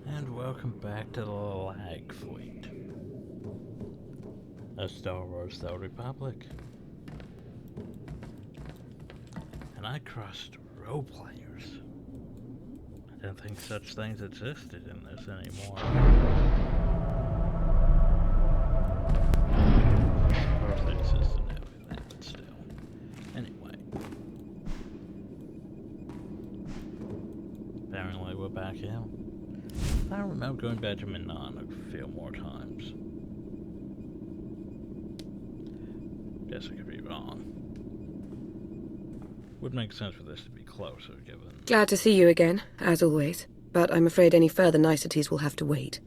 And welcome back to the Lag Fleet, a Star Wars The Republic. And I crushed role players. I didn't think such things existed in this anymore. Of course they exist in everything, but still. Anyway. Apparently we're back here. I remember going back to Minan a few more times. Guess I could be wrong. Would make sense for this to be closer, given... Glad to see you again, as always. But I'm afraid any further niceties will have to wait.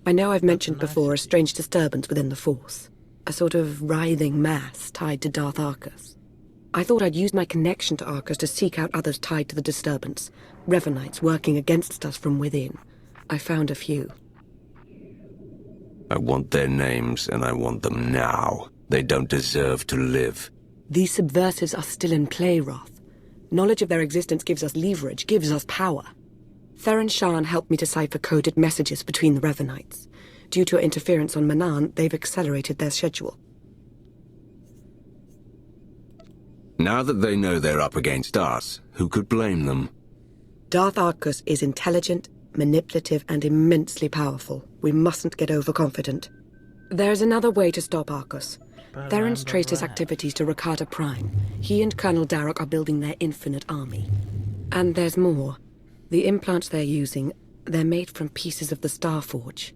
I know I've mentioned before a strange disturbance within the Force. A sort of writhing mass tied to Darth Arcus. I thought I'd use my connection to Arcus to seek out others tied to the disturbance. Revanites working against us from within. I found a few. I want their names, and I want them now. They don't deserve to live. These subversives are still in play, Roth. Knowledge of their existence gives us leverage, gives us power. Theron Shan helped me decipher coded messages between the Revanites. Due to interference on Manan, they've accelerated their schedule. Now that they know they're up against us, who could blame them? Darth Arcus is intelligent, manipulative, and immensely powerful. We mustn't get overconfident. There's another way to stop Arcus. Theron's traced his activities to Rakata Prime. He and Colonel Darroch are building their infinite army. And there's more. The implants they're using, they're made from pieces of the Starforge.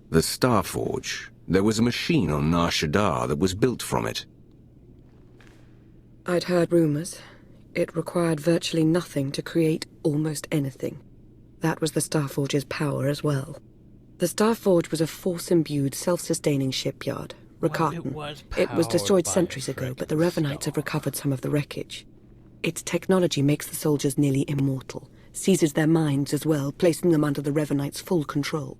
The Starforge? There was a machine on Nar Shaddaa that was built from it. I'd heard rumors. It required virtually nothing to create almost anything. That was the Starforge's power as well. The Starforge was a Force-imbued, self-sustaining shipyard. Rakatan. It was destroyed centuries ago, but the Revanites have recovered some of the wreckage. Its technology makes the soldiers nearly immortal, seizes their minds as well, placing them under the Revanites' full control.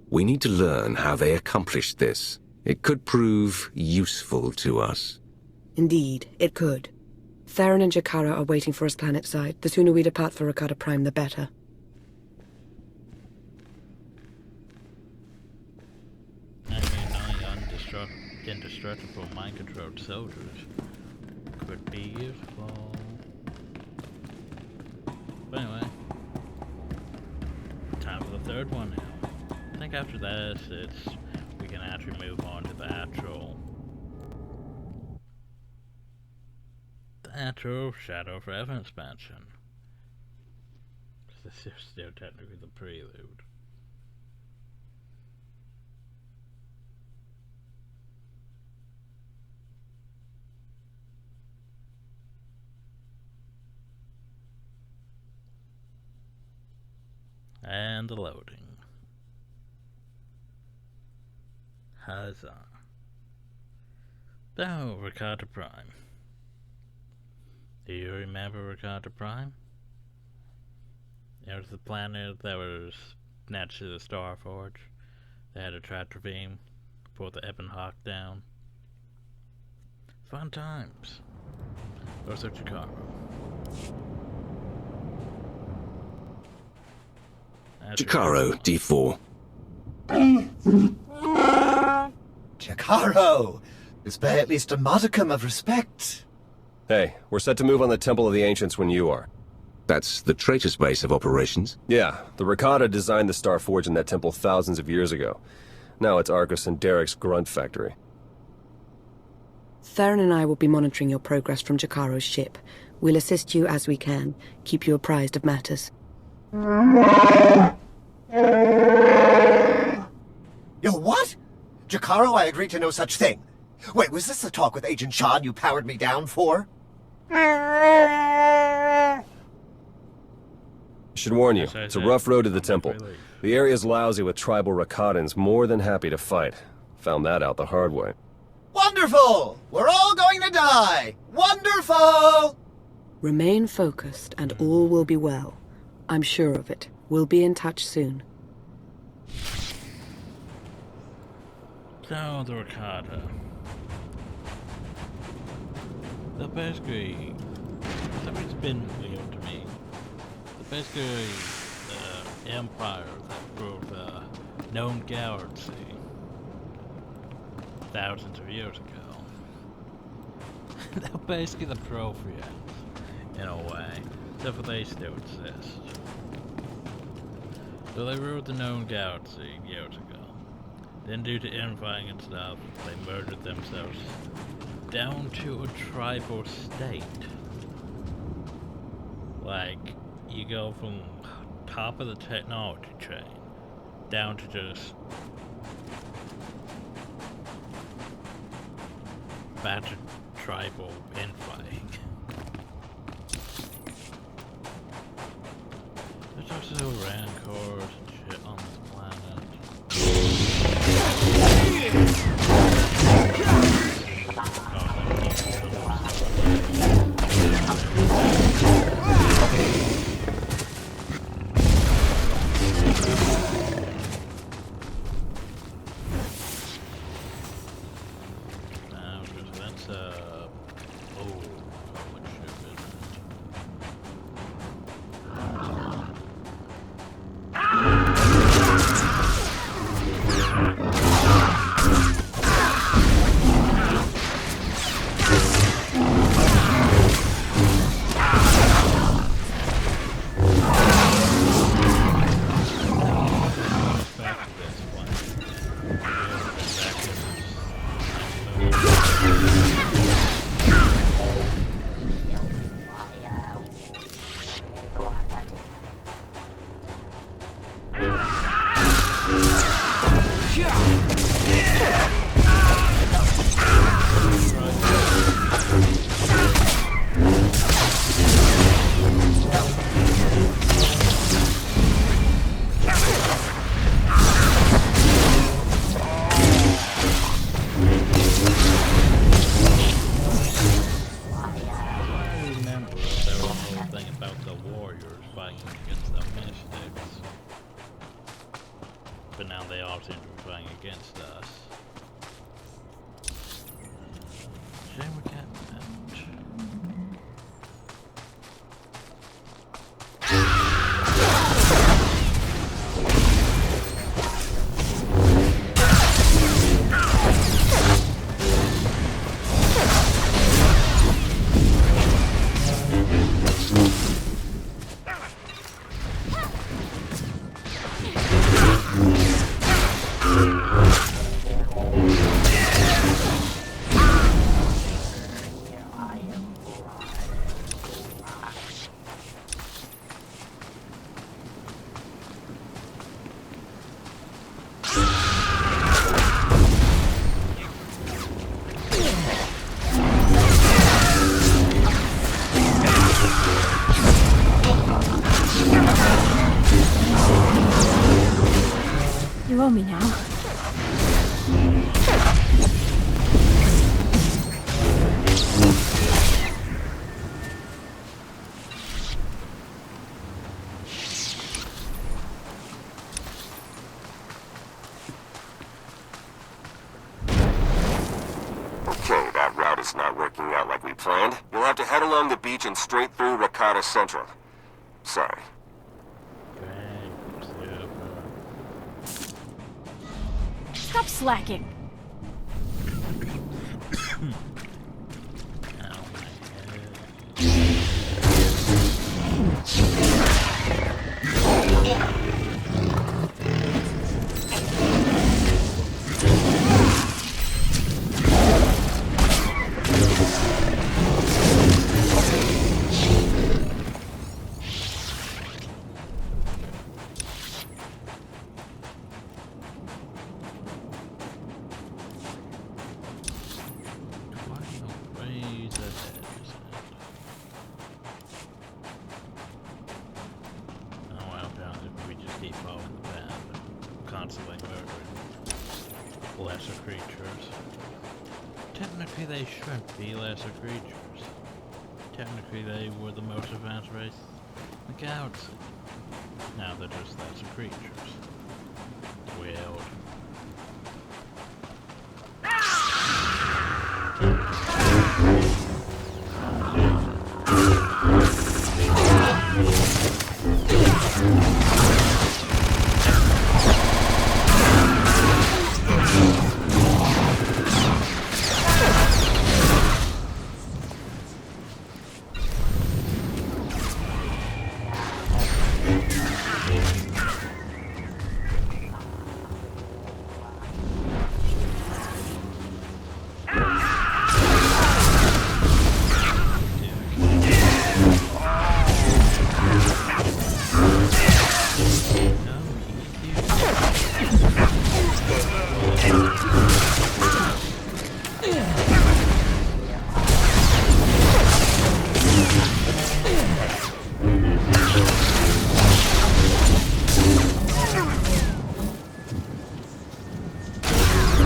We need to learn how they accomplished this. It could prove useful to us. Indeed, it could. Theron and Jakara are waiting for us planetside. The sooner we depart for Rakata Prime, the better. Indestructible mind-controlled soldiers could be useful. But anyway, time for the third one now. I think after this, we can actually move on to the actual Shadow of Revan expansion. This is still technically the prelude. And the loading. Huzzah. Oh, Rakata Prime. Do you remember Rakata Prime? It was the planet that was next to the Starforge. They had a tractor beam, pulled the Ebon Hawk down. Fun times. Also Jakaro. Jakaro, D4. Jakaro! Display at least a modicum of respect. Hey, we're set to move on the Temple of the Ancients when you are. That's the traitor's base of operations? Yeah, the Rakata designed the Starforge in that temple thousands of years ago. Now it's Arcus and Derek's grunt factory. Theron and I will be monitoring your progress from Jakaro's ship. We'll assist you as we can, keep you apprised of matters. Yo, what? Jakaro, I agreed to no such thing. Wait, was this the talk with Agent Shan you powered me down for? I should warn you, it's a rough road to the temple. The area's lousy with tribal Rakatans more than happy to fight. Found that out the hard way. Wonderful! We're all going to die! Wonderful! Remain focused and all will be well. I'm sure of it. We'll be in touch soon. So, the Rakata. They're basically... something's been revealed to me. The basically the empire that ruled the known galaxy thousands of years ago. They're basically the Protheans, in a way, except for they still exist. So they ruled the known galaxy years ago. Then due to infighting and stuff, they murdered themselves down to a tribal state. Like, you go from top of the technology chain down to just batch of tribal infighting. There's also rancors and shit on this planet. But now they all seem to be fighting against us. Shame we can't match. You owe me now. Okay, that route is not working out like we planned. You'll have to head along the beach and straight through Rakata Central. Sorry. Stop slacking. Lesser creatures. Technically they shouldn't be lesser creatures. Technically they were the most advanced race in the galaxy. Now they're just lesser creatures. Weird.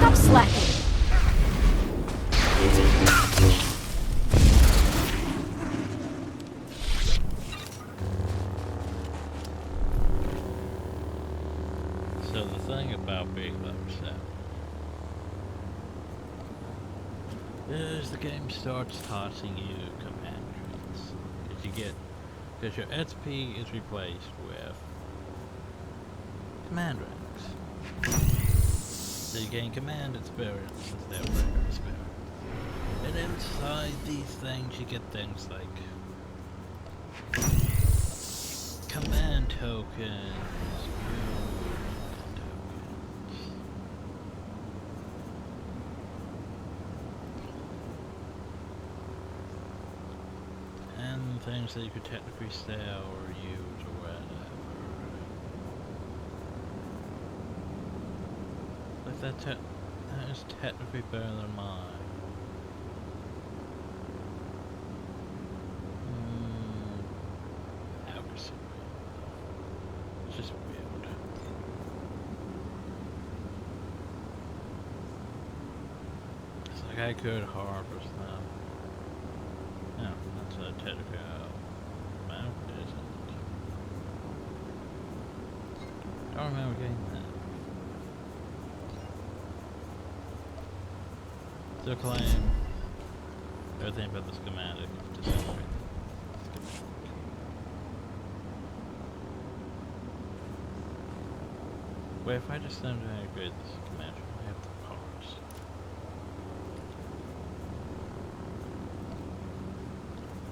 Stop slacking. So the thing about being level 7 is the game starts tossing you command trees. Because your XP is replaced with command ranks. So you gain command experience instead of regular experience. And inside these things you get things like command tokens, and things that you could technically sell or use or whatever. Like that is technically better than mine. It's just weird. It's like I could harvest them. No, that's a technical mount, isn't it? I don't remember getting that. Still claim everything about the schematic to celebrate. Wait, if I just send to upgrade this schematic, I have the parts.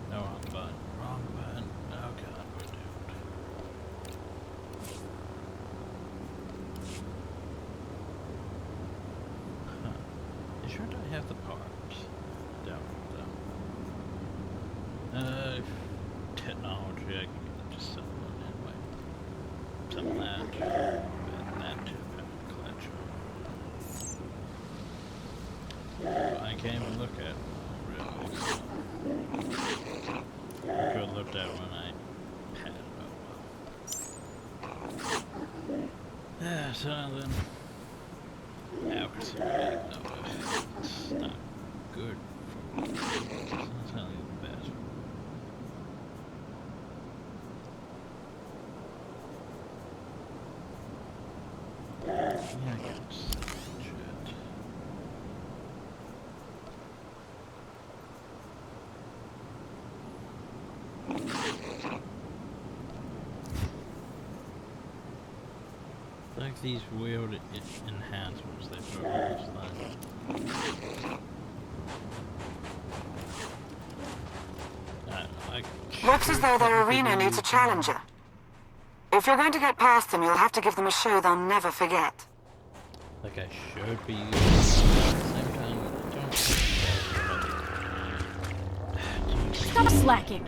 No, wrong button. Wrong button. Oh god, we're doomed. Huh. You sure don't have the parts? Doubt them. Technology, I can just sell it anyway. Some of that. That too, collection. I can't even look at really. I could have looked at it when I had it. Yeah, so then accuracy rate, no, it's not good for me. It's not necessarily the best. Yeah, I can't see shit. Like these weird enhancements they throw in this thing. Looks as though their arena needs a challenger. If you're going to get past them, you'll have to give them a show they'll never forget. Like I should be using it at the same time, I don't. Stop slacking.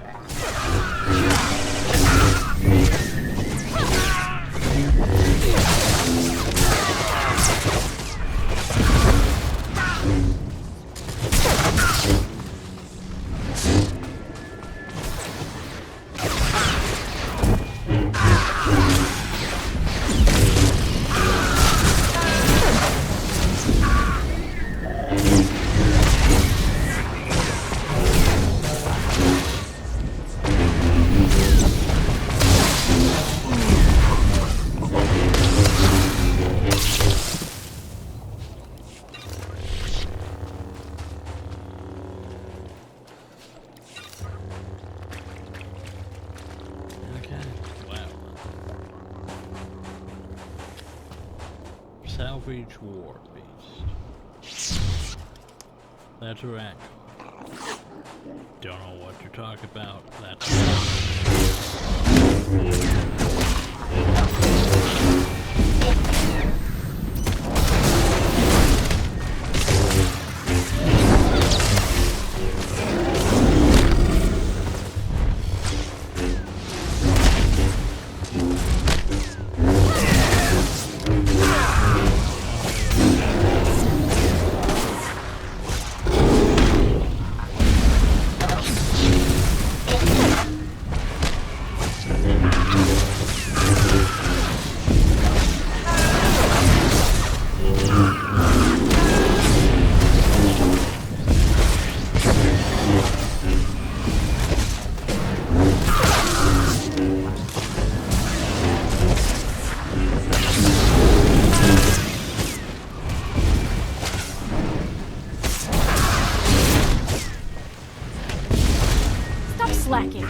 Salvage War Beast. That's right. Don't know what you're talking about. That's Stop slacking.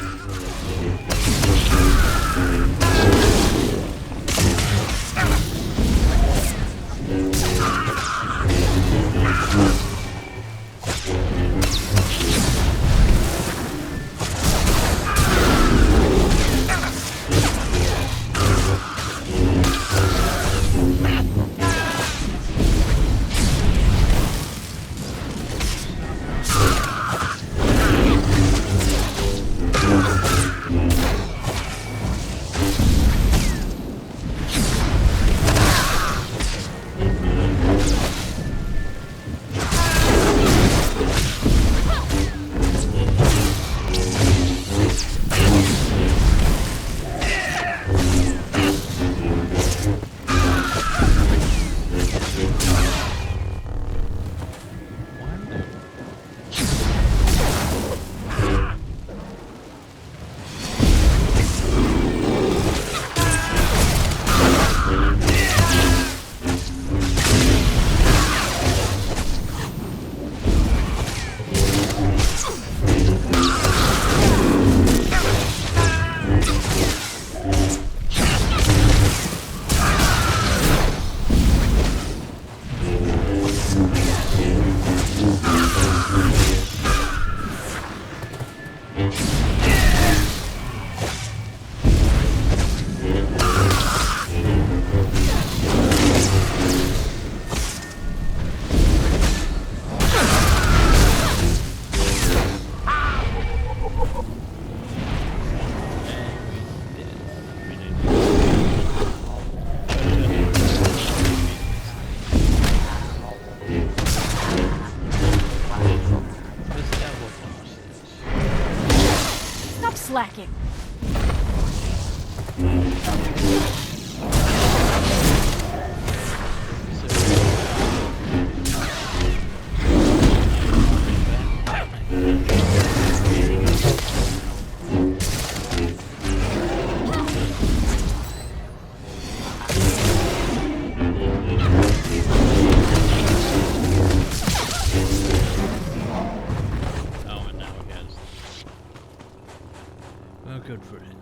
Slacking. Good for him.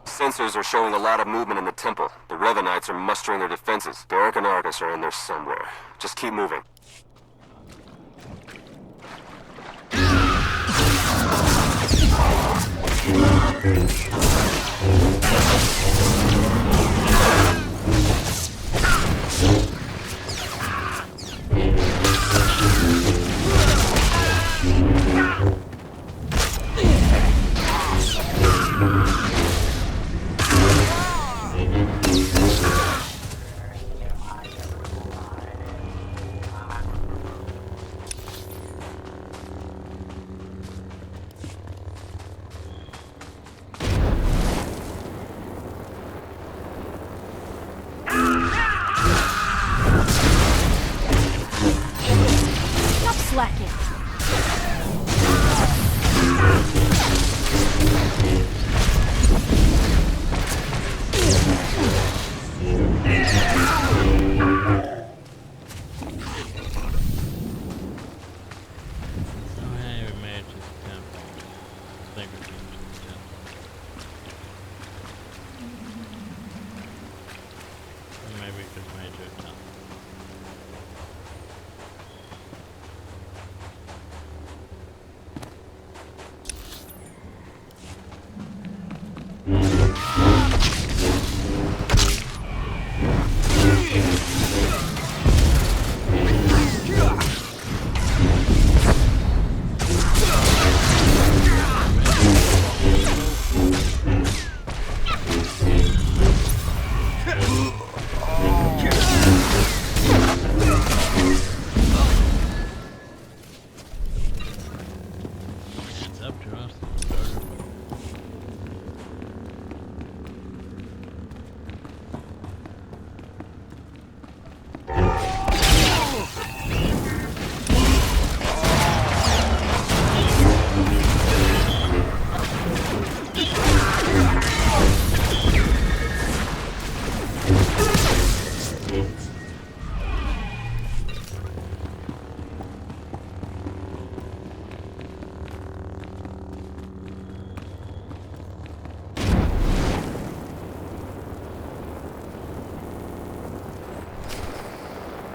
Sensors are showing a lot of movement in the temple. The Revanites are mustering their defenses. Derek and Argus are in there somewhere. Just keep moving. It's up to us.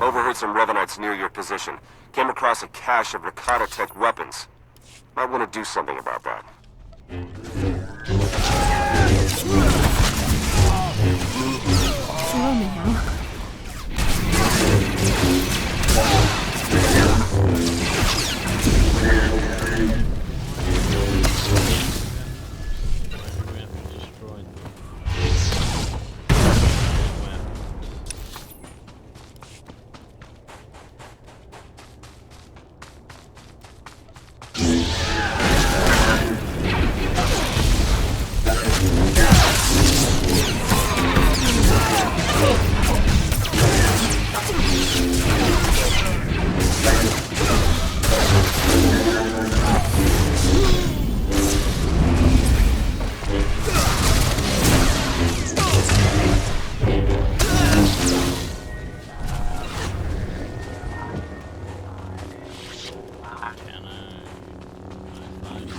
Overheard some Revanites near your position. Came across a cache of Rakata tech weapons. Might want to do something about that. Slow me now. Why do we have to destroy them? Can I find it?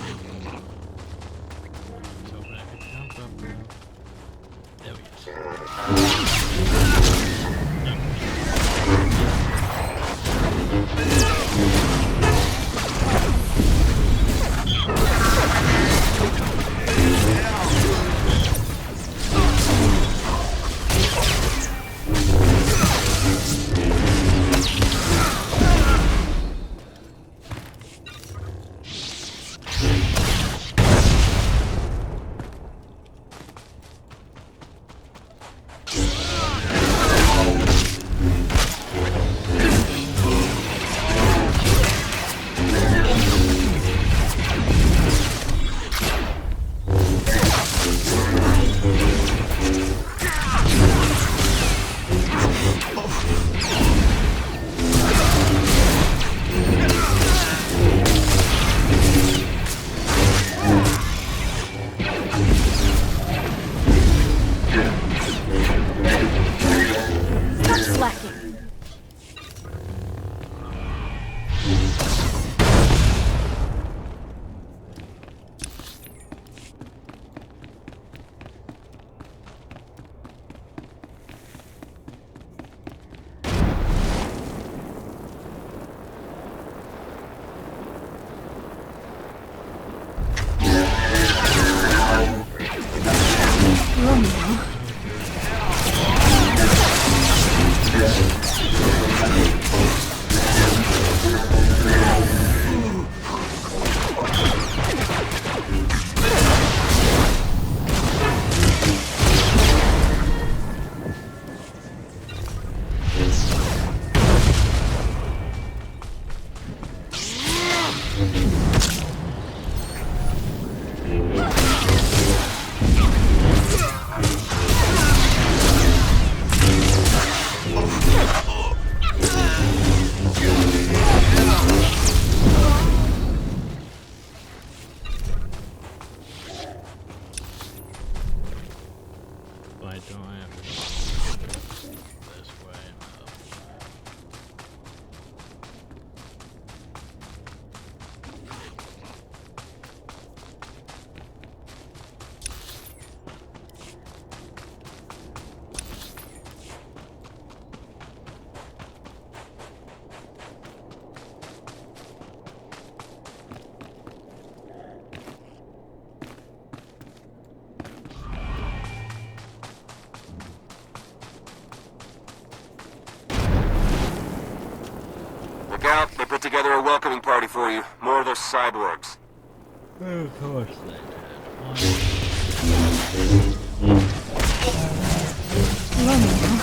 So I could jump up there. There we go. Stop slacking. Slow me now. Why don't I have to go this way? out, they put together a welcoming party for you. More of those cyborgs. Of course they did. Romeo.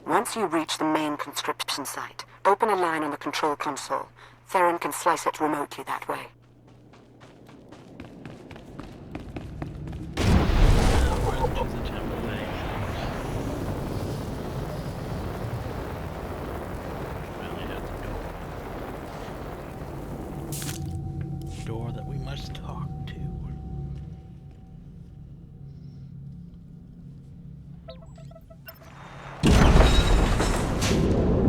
Once you reach the main conscription site, open a line on the control console. Theron can slice it remotely that way. Door that we must talk to.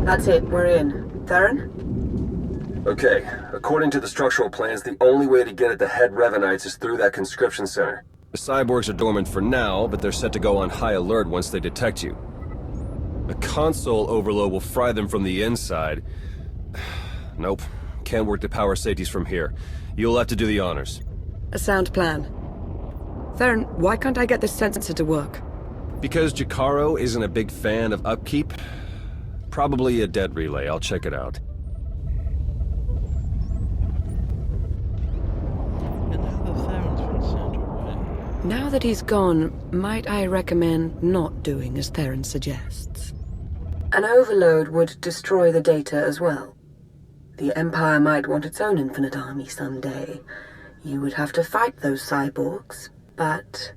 That's it, we're in. Theron? Okay, according to the structural plans, the only way to get at the head Revanites is through that conscription center. The cyborgs are dormant for now, but they're set to go on high alert once they detect you. A console overload will fry them from the inside. Nope, can't work the power safeties from here. You'll have to do the honors. A sound plan. Theron, why can't I get this sensor to work? Because Jakaro isn't a big fan of upkeep? Probably a dead relay, I'll check it out. And now the Theron's been sent away. Now that he's gone, might I recommend not doing as Theron suggests? An overload would destroy the data as well. The Empire might want its own infinite army someday. You would have to fight those cyborgs, but...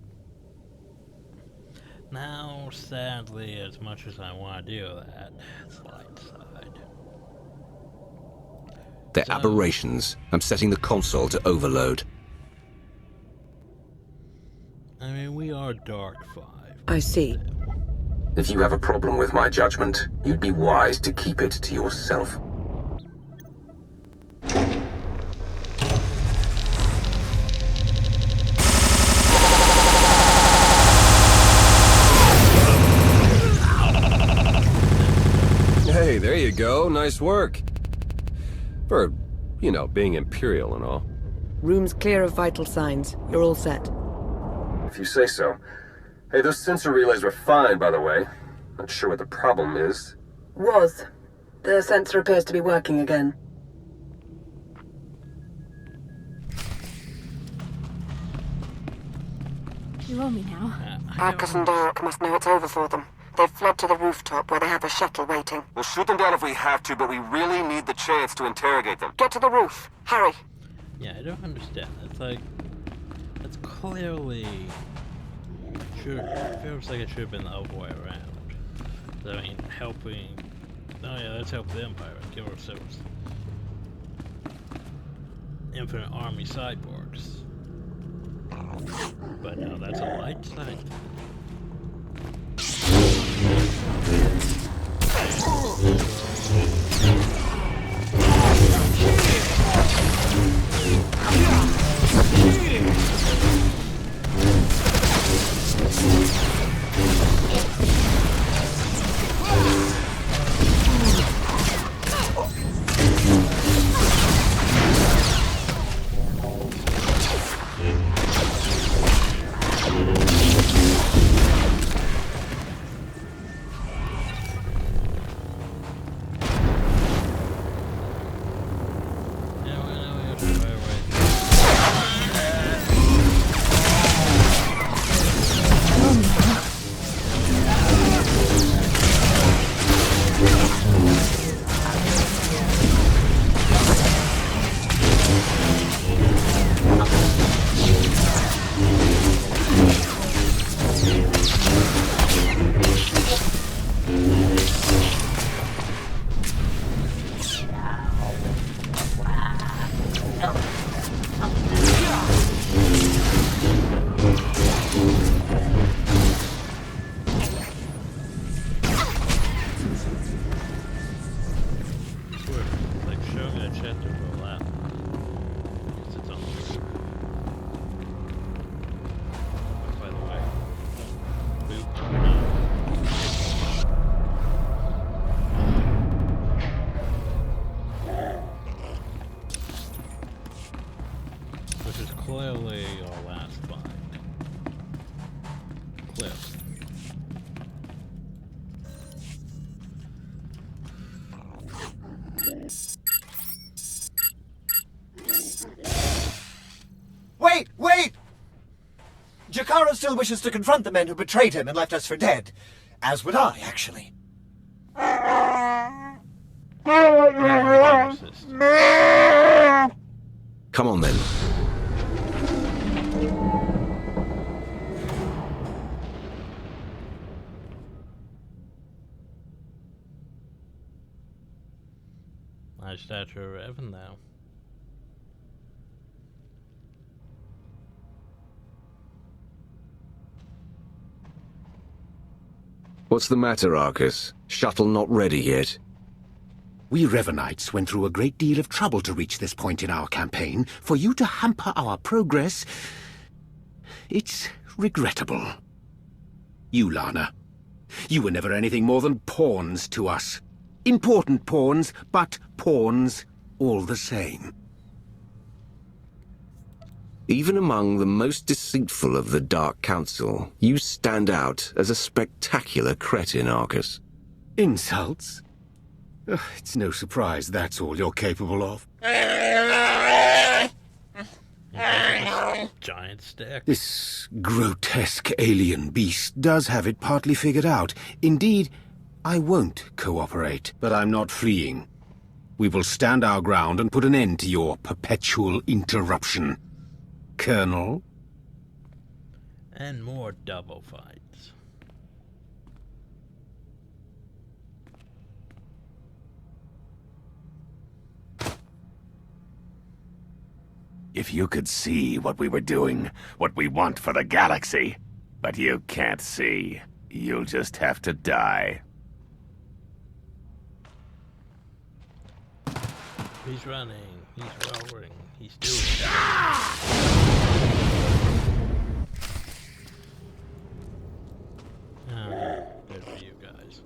Now, sadly, as much as I want to do that, it's the light side. They're aberrations. I'm setting the console to overload. I mean, we are Dark 5. I see. If you have a problem with my judgment, you'd be wise to keep it to yourself. you go, nice work. For, you know, being Imperial and all. Room's clear of vital signs. You're all set. If you say so. Hey, those sensor relays were fine, by the way. Not sure what the problem is. Was. The sensor appears to be working again. You owe me now. Arcus and Derek must know it's over for them. They've fled to the rooftop where they have a shuttle waiting. We'll shoot them down if we have to, but we really need the chance to interrogate them. Get to the roof. Hurry. Yeah, I don't understand. It's like, it's clearly feels like it should have been the other way around. I mean, helping. Oh yeah, let's help the Empire. Give ourselves infinite army cyborgs. But no, that's a light side. Clearly our last find. Clearly. Wait! Wait! Jakaro still wishes to confront the men who betrayed him and left us for dead. As would I, actually. Come on then. Nice statue of Revan now. What's the matter, Arcus? Shuttle not ready yet? We Revanites went through a great deal of trouble to reach this point in our campaign. For you to hamper our progress, it's regrettable. You, Lana, you were never anything more than pawns to us. Important pawns, but pawns all the same. Even among the most deceitful of the Dark Council, you stand out as a spectacular cretin, Arcus. Insults? Ugh, it's no surprise that's all you're capable of. Giant stick. This grotesque alien beast does have it partly figured out. Indeed, I won't cooperate, but I'm not fleeing. We will stand our ground and put an end to your perpetual interruption. Colonel? And more double fights. If you could see what we were doing, what we want for the galaxy, but you can't see, you'll just have to die. He's running, he's roaring, he's doing it. Good for you guys.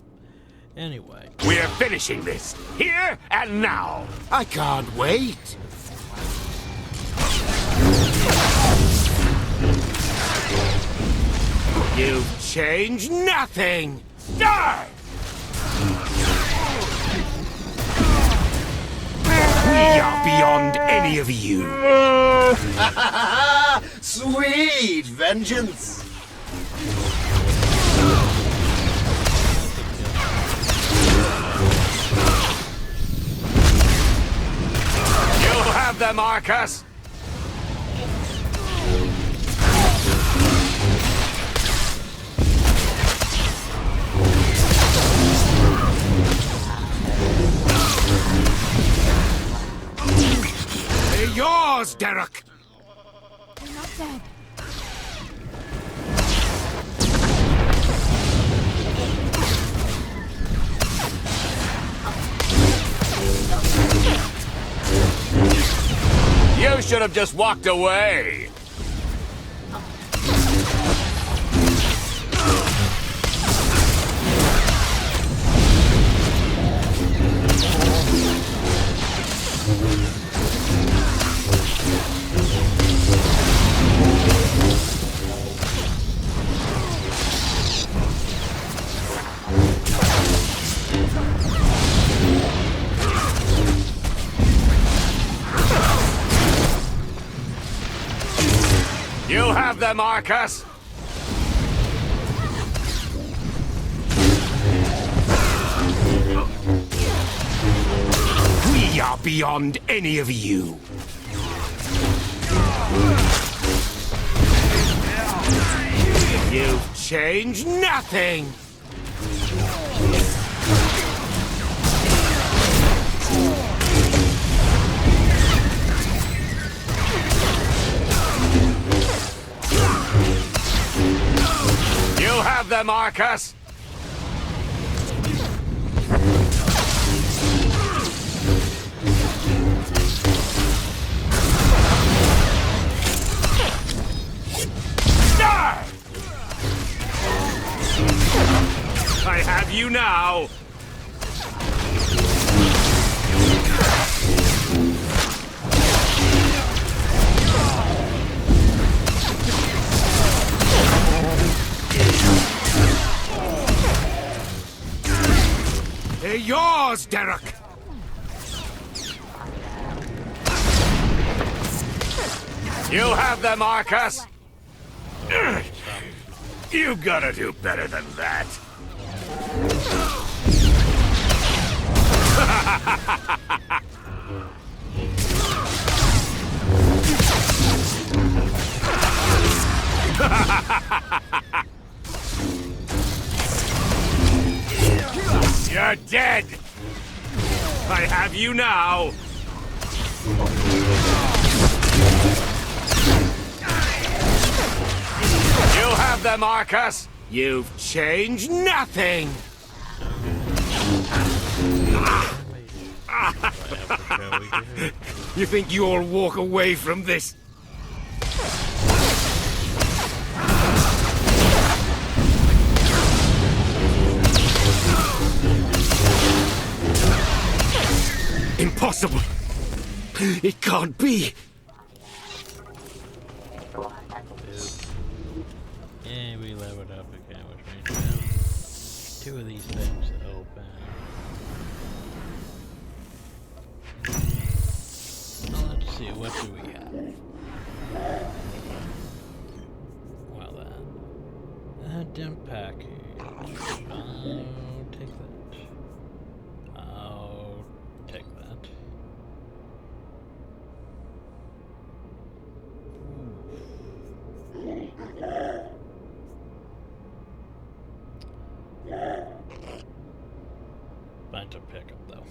Anyway. We have finishing this, here and now. I can't wait. You've changed nothing. Die! We are beyond any of you. Sweet vengeance! You'll have them, Arcus! They're yours, Derek. They're not dead. You should have just walked away. You have them, Arcus! We are beyond any of you. You've changed nothing. You have them, Arcus! Die! I have you now! They're yours, Derek. You have them, Arcus! You gotta do better than that. You're dead! I have you now! You have them, Arcus! You've changed nothing. You think you'll walk away from this? Impossible! It can't be! Yeah, we leveled up again, which means two of these things open. Let's see, what do we have? Well then, dump package. I'll take that. I'll take that. Bunch of pickup though.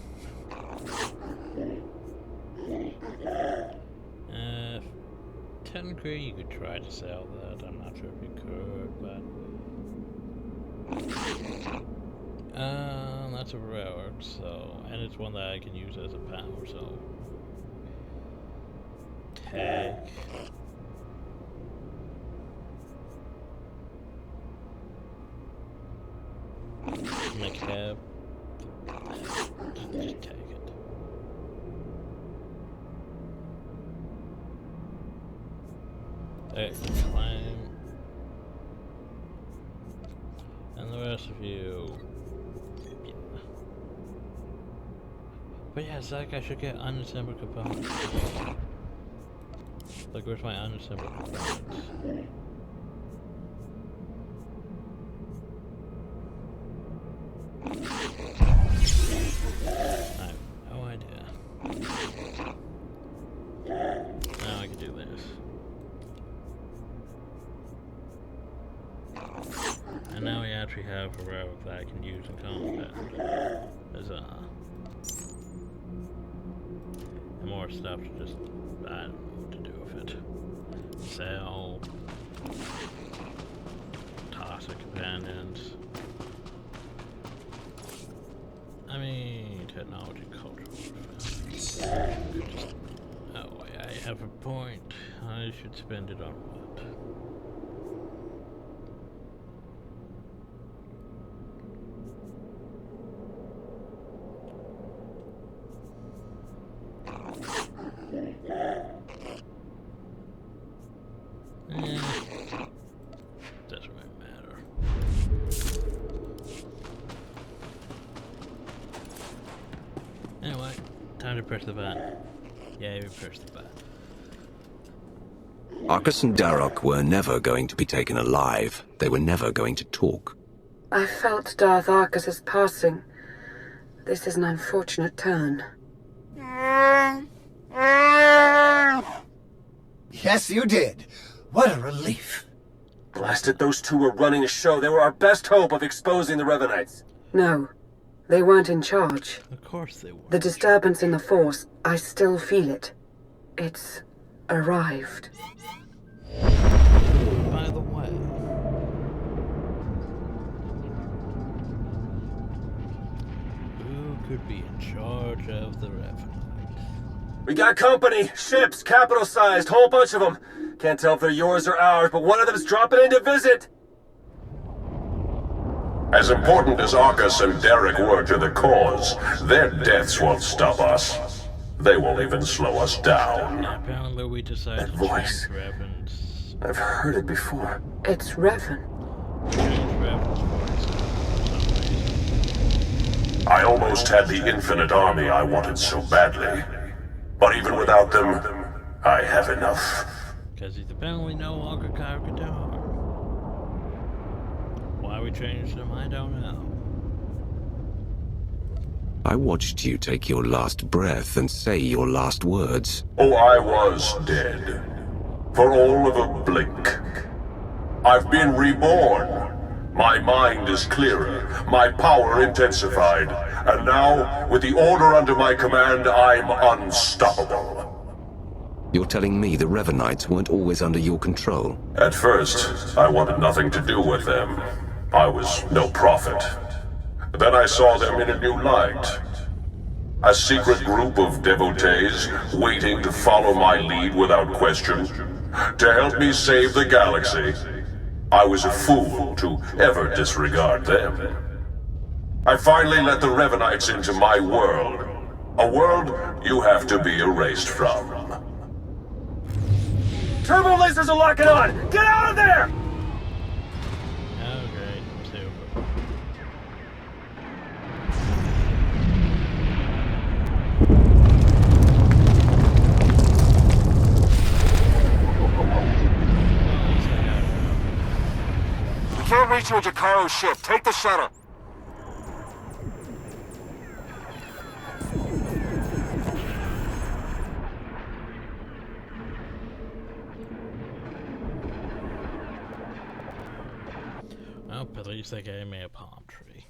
10 you could try to sell that. I'm not sure if you could, but that's a railroad, so, and it's one that I can use as a power, so take. McCab. Just take it. There's the claim. And the rest of you... Yeah. But yeah, it's like I should get unassembled components. Like, where's my unassembled components? I have no idea. Now I can do this. And now we actually have a row that I can use in combat. Huzzah. And more stuff to just, I don't know what to do with it. Sell. Toss the companions. I mean, technology, culture. Oh, I have a point. I should spend it on what? Doesn't really matter. Anyway, time to press the button. Yeah, we press the button. Arcus and Darok were never going to be taken alive. They were never going to talk. I felt Darth Arcus's passing. This is an unfortunate turn. Yes, you did. What a relief. Blasted, those two were running a show. They were our best hope of exposing the Revanites. No, they weren't in charge. Of course they were. The disturbance in the Force, I still feel it. It's arrived. By the way, who could be in charge of the Revan? We got company, ships, capital-sized, whole bunch of them. Can't tell if they're yours or ours, but one of them's dropping in to visit. As important as Arcus and Derek were to the cause, their deaths won't stop us. They won't even slow us down. Apparently we decided That to voice. change Revan's... I've heard it before. It's Revan. Change Revan's voice for some reason. I almost had the infinite army I wanted so badly. But even without them, I have enough. Because he's apparently no longer Kyra Kadar. Why we changed him, I don't know. I watched you take your last breath and say your last words. Oh, I was dead. For all of a blink. I've been reborn. My mind is clearer, my power intensified, and now, with the order under my command, I'm unstoppable. You're telling me the Revanites weren't always under your control? At first, I wanted nothing to do with them. I was no prophet. Then I saw them in a new light. A secret group of devotees waiting to follow my lead without question, to help me save the galaxy. I was a fool to ever disregard them. I finally let the Revanites into my world. A world you have to be erased from. Turbo lasers are locking on! Get out of there! Oh great, super. We can't reach you in Jakaro's ship. Take the shuttle. Well, at least they gave me a palm tree.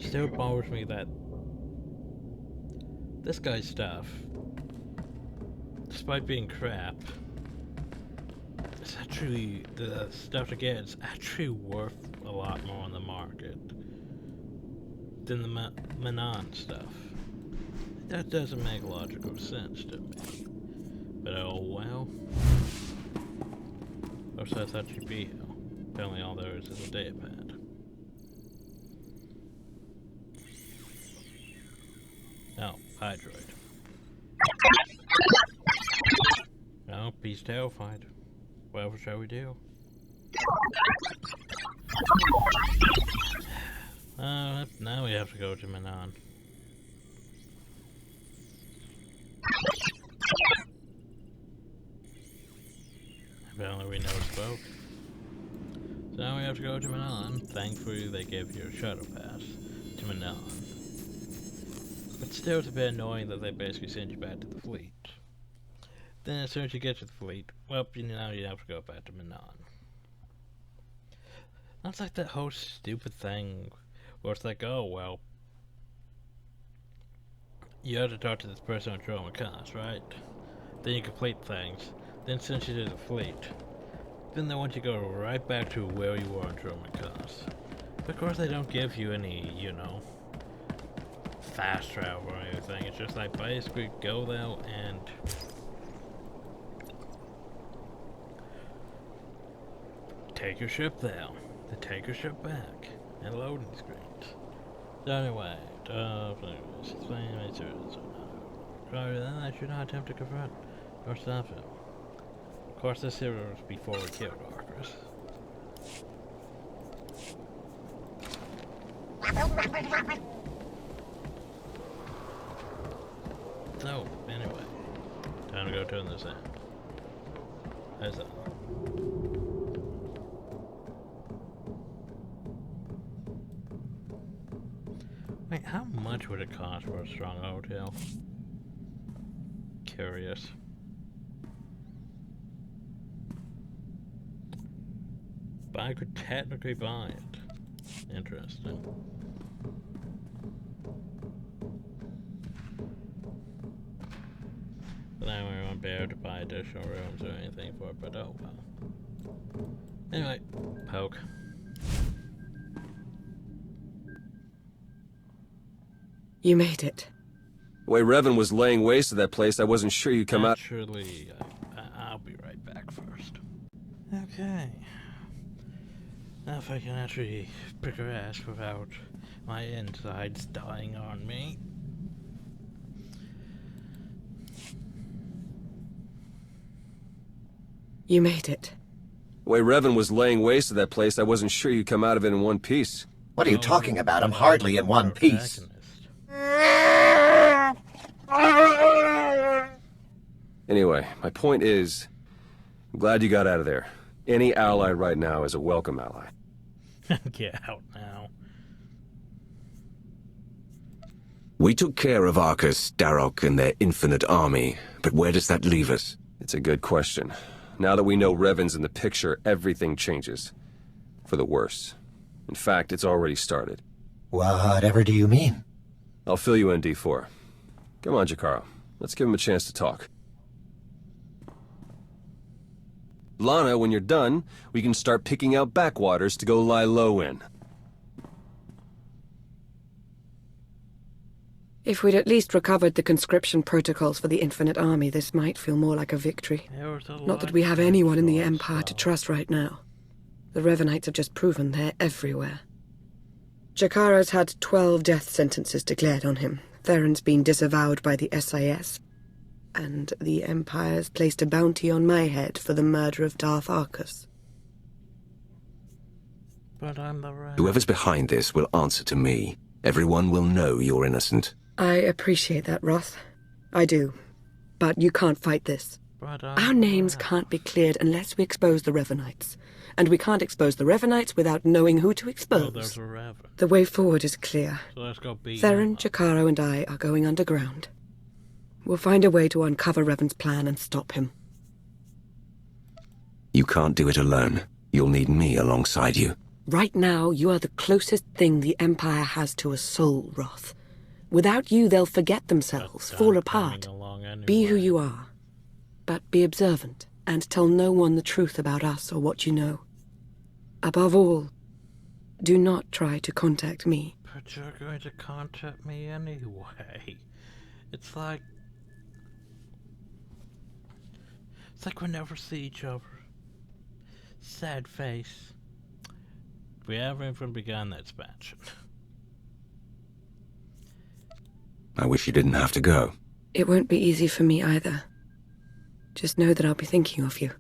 Still bothers me that this guy's stuff, despite being crap, it's actually, the stuff to get is actually worth a lot more on the market than the Manon stuff. That doesn't make logical sense to me. But oh well. Or so that's actually Bio. Apparently all there is a datapad. Oh, Hydroid. Oh, he's terrified. Whatever shall we do? Now we have to go to Manon. Apparently we never spoke. So now we have to go to Manon. Thankfully they gave you a shuttle pass to Manon. But still it's a bit annoying that they basically send you back to the fleet. Then as soon as you get to the fleet, well, now you have to go back to Manon. That's like that whole stupid thing where it's like, oh, well, you have to talk to this person on Dromacas, right? Then you complete things, then send you to the fleet. Then they want you to go right back to where you were on Dromacas. Of course they don't give you any, you know, fast travel or anything. It's just like, basically, go there and take your ship there, then take your ship back, and loading screens. So anyway, then I should not attempt to confront or stop him. Of course, this here was before we killed Arcus. So, anyway, time to go turn this in. There's that. Wait, how much would it cost for a strong hotel? Curious. But I could technically buy it. Interesting. But then we won't be able to buy additional rooms or anything for it, but oh well. Anyway, poke. You made it. The way Revan was laying waste to that place, I wasn't sure you'd come out. Naturally, I'll be right back first. Okay. Now if I can actually progress without my insides dying on me. You made it. The way Revan was laying waste to that place, I wasn't sure you'd come out of it in one piece. What are you talking about? I'm hardly in one piece. Anyway, my point is, I'm glad you got out of there. Any ally right now is a welcome ally. Get out now. We took care of Arcus, Darok, and their infinite army, but where does that leave us? It's a good question. Now that we know Revan's in the picture, everything changes. For the worse. In fact, it's already started. Whatever do you mean? I'll fill you in, D4. Come on, Jakaro. Let's give him a chance to talk. Lana, when you're done, we can start picking out backwaters to go lie low in. If we'd at least recovered the conscription protocols for the Infinite Army, this might feel more like a victory. Not that we have anyone in the Empire to trust right now. The Revanites have just proven they're everywhere. Jakaro's had 12 death sentences declared on him. Theron's been disavowed by the SIS. And the Empire's placed a bounty on my head for the murder of Darth Arcus. But I'm the Revan. Whoever's behind this will answer to me. Everyone will know you're innocent. I appreciate that, Roth. I do. But you can't fight this. Our names can't be cleared unless we expose the Revanites. And we can't expose the Revanites without knowing who to expose. Oh, there's a Revan. The way forward is clear. So let's go beat Theron, Jakaro, and I are going underground. We'll find a way to uncover Revan's plan and stop him. You can't do it alone. You'll need me alongside you. Right now, you are the closest thing the Empire has to a soul, Roth. Without you, they'll forget themselves, fall apart. Be who you are. But be observant and tell no one the truth about us or what you know. Above all, do not try to contact me. But you're going to contact me anyway. It's like we'll never see each other. Sad face. We haven't even begun the expansion. I wish you didn't have to go. It won't be easy for me either. Just know that I'll be thinking of you.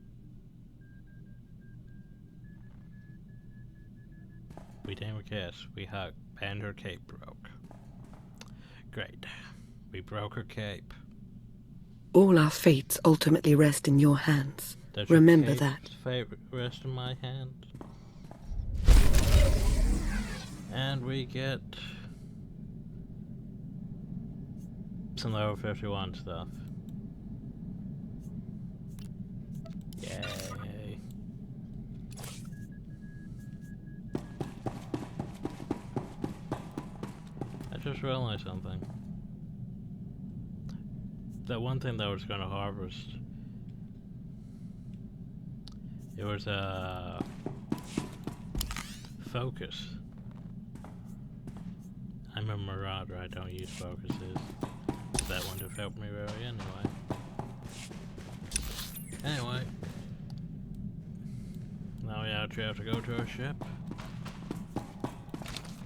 We didn't kiss, we hugged, and her cape broke. Great. We broke her cape. All our fates ultimately rest in your hands. Remember that. Favorite rest in my hand. And we get some level 51 stuff. Yay. I just realized something. That one thing that I was going to harvest, it was a focus. I'm a marauder, I don't use focuses. That one just helped me really anyway. Now we actually have to go to our ship.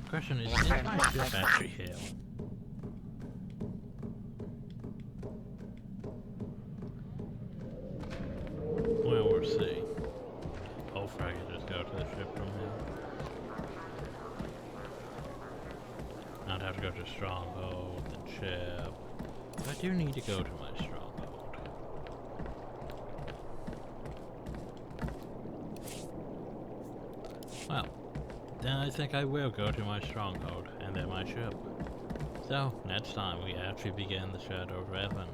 Question is my ship actually here? Well, we'll see. Hopefully I can just go to the ship from here. I'd have to go to Stronghold, the ship. I do need to go to my Stronghold. Well, then I think I will go to my Stronghold and then my ship. So, next time we actually begin the Shadow of Revan.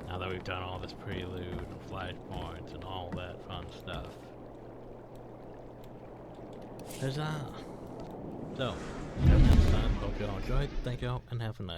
Now that we've done all this prelude and flashpoints and all that fun stuff. Huzzah! So, until next time, hope you all enjoyed, thank you all, and have a night.